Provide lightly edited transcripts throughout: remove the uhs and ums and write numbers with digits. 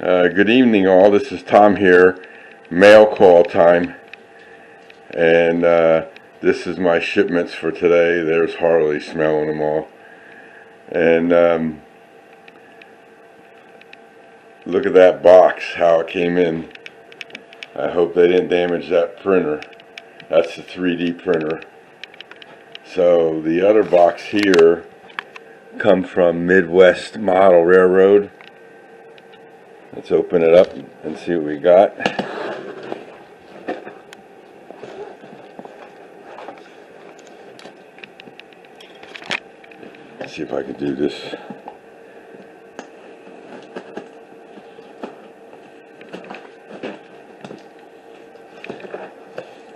Good evening all, this is Tom here, mail call time, and this is my shipments for today. There's Harley smelling them all, and look at that box, how it came in. I hope they didn't damage that printer. That's the 3D printer. So the other box here come from Midwest Model Railroad. Let's open it up and see what we got. Let's see if I can do this.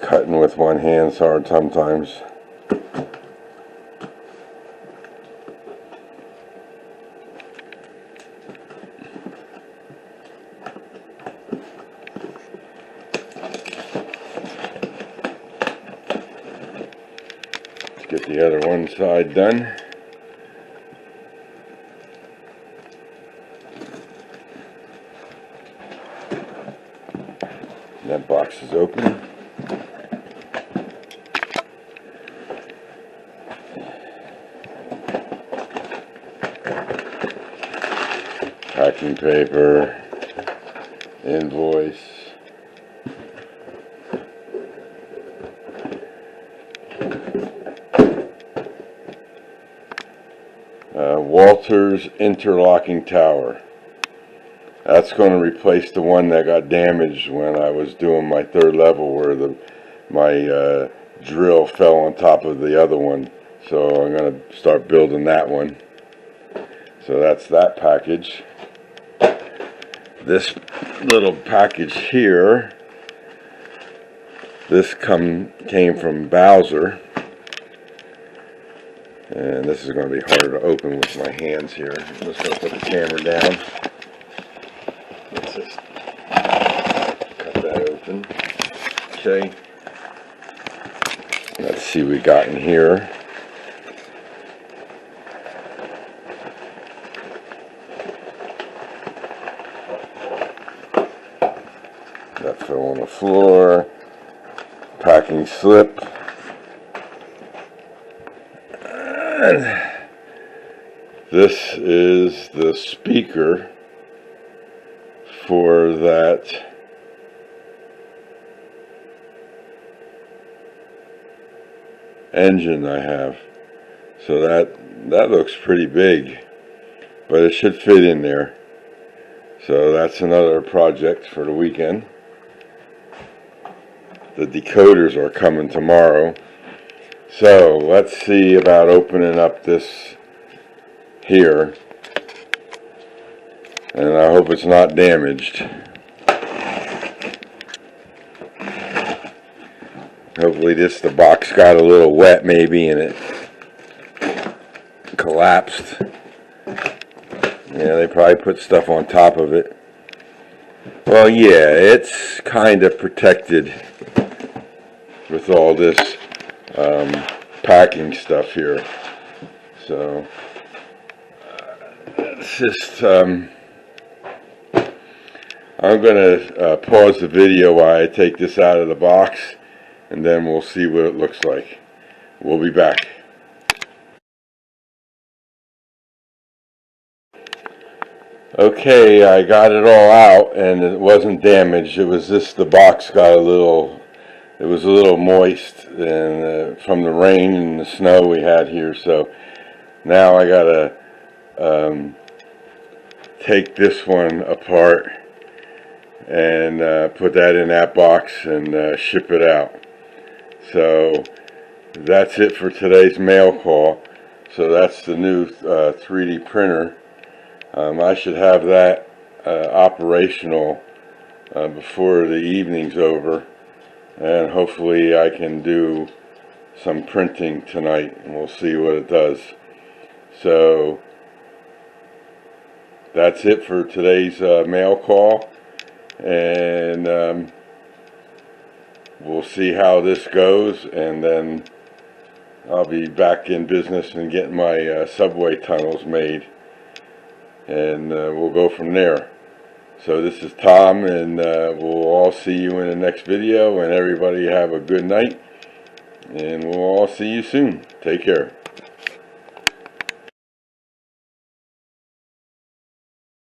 Cutting with one hand's hard sometimes. Get the other one side done. That box is open. Packing paper, invoice. Walthers Interlocking Tower. That's going to replace the one that got damaged when I was doing my third level, where my drill fell on top of the other one. So I'm going to start building that one. So that's that package. This little package here, this came from Bowser. And this is going to be harder to open with my hands here. I'm just going to put the camera down. Let's just cut that open. Okay. Let's see what we got in here. That fell on the floor. Packing slip. This is the speaker for that engine I have. So that looks pretty big, but it should fit in there. So that's another project for the weekend. The decoders are coming tomorrow. So let's see about opening up this here, and I hope it's not damaged. Hopefully the box got a little wet maybe and it collapsed. Yeah, they probably put stuff on top of it. Well, yeah, it's kind of protected with all this packing stuff here. So it's just I'm gonna pause the video while I take this out of the box, and then we'll see what it looks like. We'll be back. Okay, I got it all out and it wasn't damaged. It was just the box got a little moist and from the rain and the snow we had here. So now I gotta take this one apart and put that in that box and ship it out. So that's it for today's mail call. So that's the new 3D printer. I should have that operational before the evening's over, and hopefully I can do some printing tonight, and we'll see what it does. So that's it for today's mail call, and we'll see how this goes, and then I'll be back in business and getting my subway tunnels made, and we'll go from there. So this is Tom, and we'll all see you in the next video, and everybody have a good night, and we'll all see you soon. Take care.